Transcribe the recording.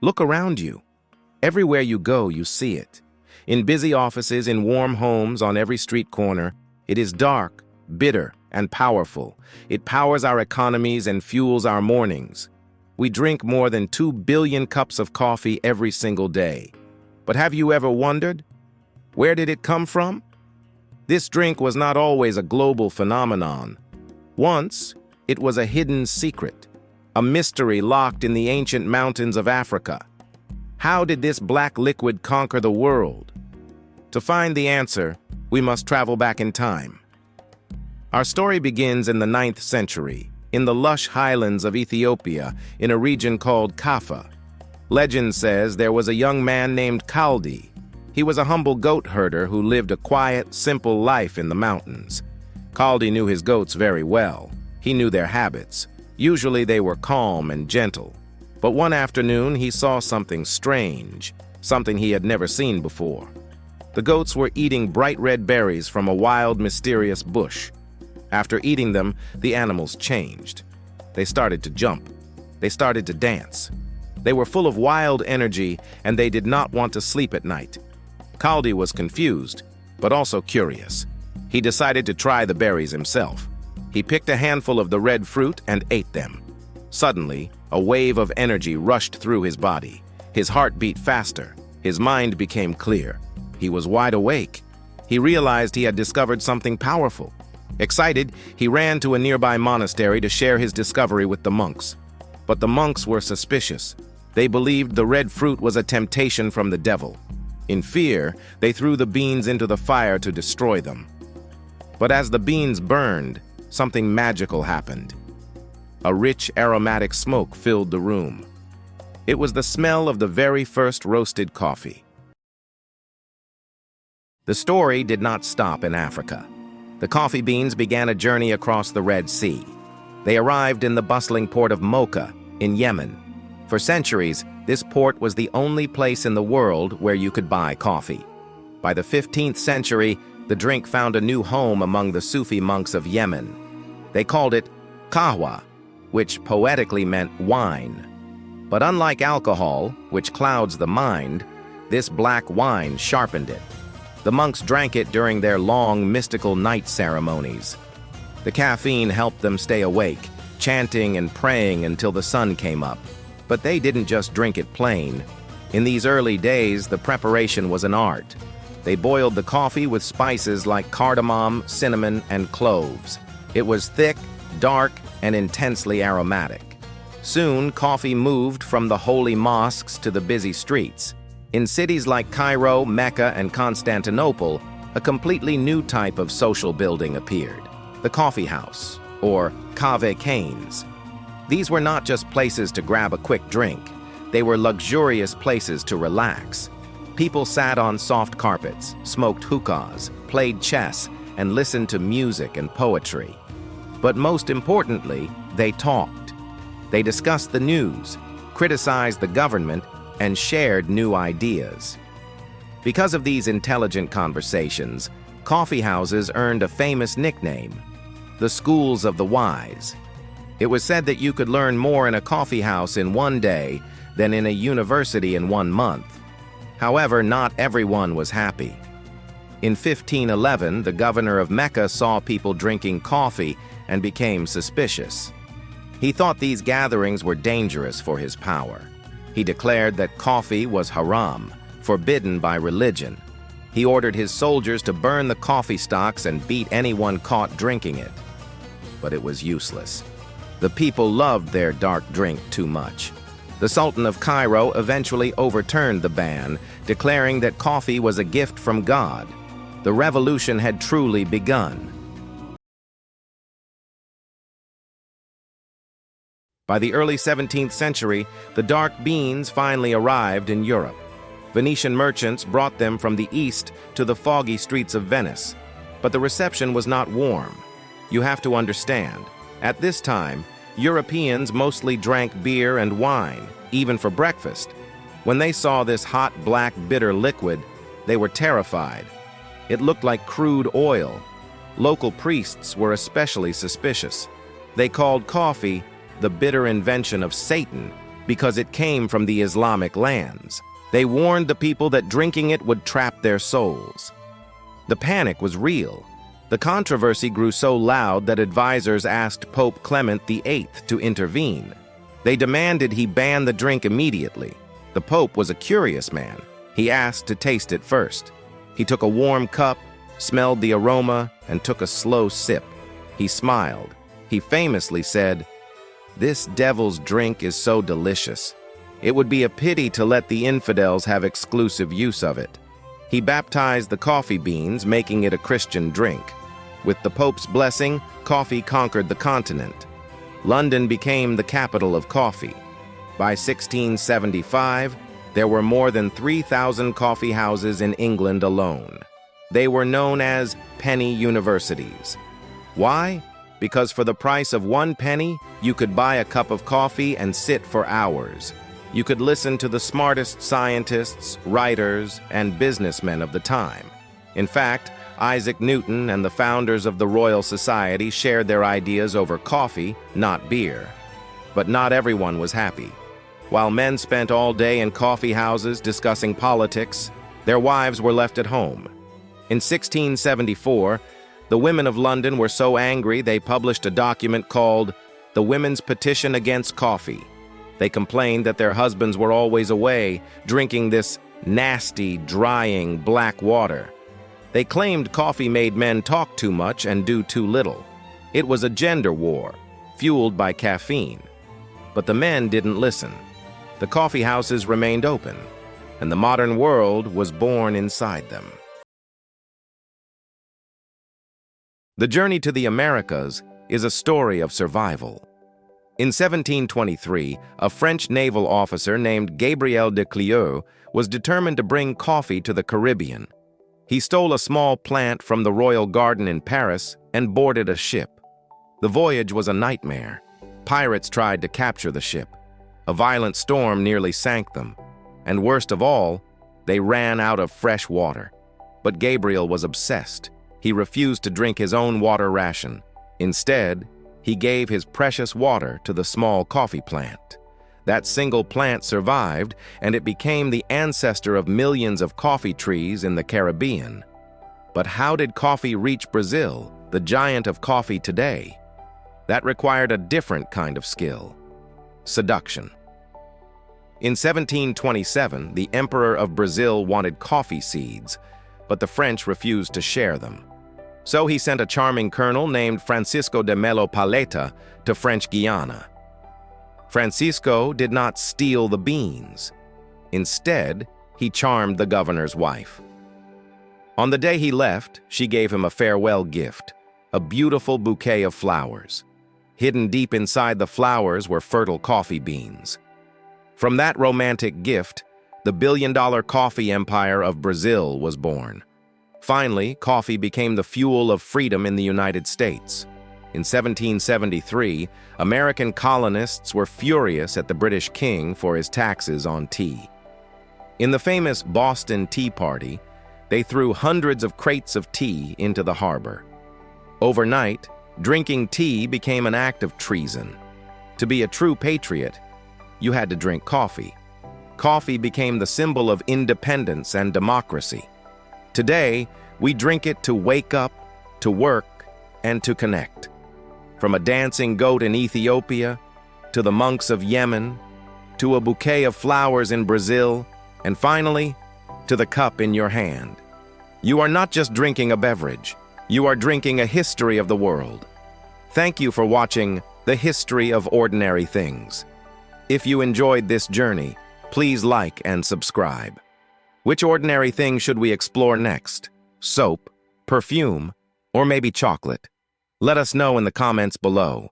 Look around you. Everywhere you go, you see it. In busy offices, in warm homes, on every street corner, it is dark, bitter, and powerful. It powers our economies and fuels our mornings. We drink more than 2 billion cups of coffee every single day. But have you ever wondered? Where did it come from? This drink was not always a global phenomenon. Once, it was a hidden secret, a mystery locked in the ancient mountains of Africa. How did this black liquid conquer the world? To find the answer, we must travel back in time. Our story begins in the 9th century, in the lush highlands of Ethiopia, in a region called Kaffa. Legend says there was a young man named Kaldi. He was a humble goat herder who lived a quiet, simple life in the mountains. Kaldi knew his goats very well. He knew their habits. Usually they were calm and gentle. But one afternoon he saw something strange, something he had never seen before. The goats were eating bright red berries from a wild, mysterious bush. After eating them, the animals changed. They started to jump. They started to dance. They were full of wild energy, and they did not want to sleep at night. Kaldi was confused, but also curious. He decided to try the berries himself. He picked a handful of the red fruit and ate them. Suddenly, a wave of energy rushed through his body. His heart beat faster. His mind became clear. He was wide awake. He realized he had discovered something powerful. Excited, he ran to a nearby monastery to share his discovery with the monks. But the monks were suspicious. They believed the red fruit was a temptation from the devil. In fear, they threw the beans into the fire to destroy them. But as the beans burned, something magical happened. A rich, aromatic smoke filled the room. It was the smell of the very first roasted coffee. The story did not stop in Africa. The coffee beans began a journey across the Red Sea. They arrived in the bustling port of Mocha, in Yemen. For centuries, this port was the only place in the world where you could buy coffee. By the 15th century, the drink found a new home among the Sufi monks of Yemen. They called it kahwa, which poetically meant wine. But unlike alcohol, which clouds the mind, this black wine sharpened it. The monks drank it during their long, mystical night ceremonies. The caffeine helped them stay awake, chanting and praying until the sun came up. But they didn't just drink it plain. In these early days, the preparation was an art. They boiled the coffee with spices like cardamom, cinnamon, and cloves. It was thick, dark, and intensely aromatic. Soon, coffee moved from the holy mosques to the busy streets. In cities like Cairo, Mecca, and Constantinople, a completely new type of social building appeared: the coffee house, or cave canes. These were not just places to grab a quick drink. They were luxurious places to relax. People sat on soft carpets, smoked hookahs, played chess, and listened to music and poetry. But most importantly, they talked. They discussed the news, criticized the government, and shared new ideas. Because of these intelligent conversations, coffee houses earned a famous nickname: the schools of the wise. It was said that you could learn more in a coffee house in one day than in a university in 1 month. However, not everyone was happy. In 1511, the governor of Mecca saw people drinking coffee and became suspicious. He thought these gatherings were dangerous for his power. He declared that coffee was haram, forbidden by religion. He ordered his soldiers to burn the coffee stalks and beat anyone caught drinking it. But it was useless. The people loved their dark drink too much. The Sultan of Cairo eventually overturned the ban, declaring that coffee was a gift from God. The revolution had truly begun. By the early 17th century, the dark beans finally arrived in Europe. Venetian merchants brought them from the east to the foggy streets of Venice. But the reception was not warm. You have to understand, at this time, Europeans mostly drank beer and wine, even for breakfast. When they saw this hot, black, bitter liquid, they were terrified. It looked like crude oil. Local priests were especially suspicious. They called coffee the bitter invention of Satan because it came from the Islamic lands. They warned the people that drinking it would trap their souls. The panic was real. The controversy grew so loud that advisors asked Pope Clement VIII to intervene. They demanded he ban the drink immediately. The Pope was a curious man. He asked to taste it first. He took a warm cup, smelled the aroma, and took a slow sip. He smiled. He famously said, "This devil's drink is so delicious. It would be a pity to let the infidels have exclusive use of it." He baptized the coffee beans, making it a Christian drink. With the Pope's blessing, coffee conquered the continent. London became the capital of coffee. By 1675, there were more than 3,000 coffee houses in England alone. They were known as penny universities. Why? Because for the price of 1 penny, you could buy a cup of coffee and sit for hours. You could listen to the smartest scientists, writers, and businessmen of the time. In fact, Isaac Newton and the founders of the Royal Society shared their ideas over coffee, not beer. But not everyone was happy. While men spent all day in coffee houses discussing politics, their wives were left at home. In 1674, the women of London were so angry they published a document called the Women's Petition Against Coffee. They complained that their husbands were always away, drinking this nasty, drying black water. They claimed coffee made men talk too much and do too little. It was a gender war, fueled by caffeine. But the men didn't listen. The coffee houses remained open, and the modern world was born inside them. The journey to the Americas is a story of survival. In 1723, a French naval officer named Gabriel de Clieu was determined to bring coffee to the Caribbean. He stole a small plant from the Royal Garden in Paris and boarded a ship. The voyage was a nightmare. Pirates tried to capture the ship. A violent storm nearly sank them. And worst of all, they ran out of fresh water. But Gabriel was obsessed. He refused to drink his own water ration. Instead, he gave his precious water to the small coffee plant. That single plant survived, and it became the ancestor of millions of coffee trees in the Caribbean. But how did coffee reach Brazil, the giant of coffee today? That required a different kind of skill: seduction. In 1727, the Emperor of Brazil wanted coffee seeds, but the French refused to share them. So he sent a charming colonel named Francisco de Melo Paleta to French Guiana. Francisco did not steal the beans. Instead, he charmed the governor's wife. On the day he left, she gave him a farewell gift, a beautiful bouquet of flowers. Hidden deep inside the flowers were fertile coffee beans. From that romantic gift, the billion-dollar coffee empire of Brazil was born. Finally, coffee became the fuel of freedom in the United States. In 1773, American colonists were furious at the British king for his taxes on tea. In the famous Boston Tea Party, they threw hundreds of crates of tea into the harbor. Overnight, drinking tea became an act of treason. To be a true patriot, you had to drink coffee. Coffee became the symbol of independence and democracy. Today, we drink it to wake up, to work, and to connect. From a dancing goat in Ethiopia, to the monks of Yemen, to a bouquet of flowers in Brazil, and finally, to the cup in your hand. You are not just drinking a beverage, you are drinking a history of the world. Thank you for watching The History of Ordinary Things. If you enjoyed this journey, please like and subscribe. Which ordinary thing should we explore next? Soap, perfume, or maybe chocolate? Let us know in the comments below.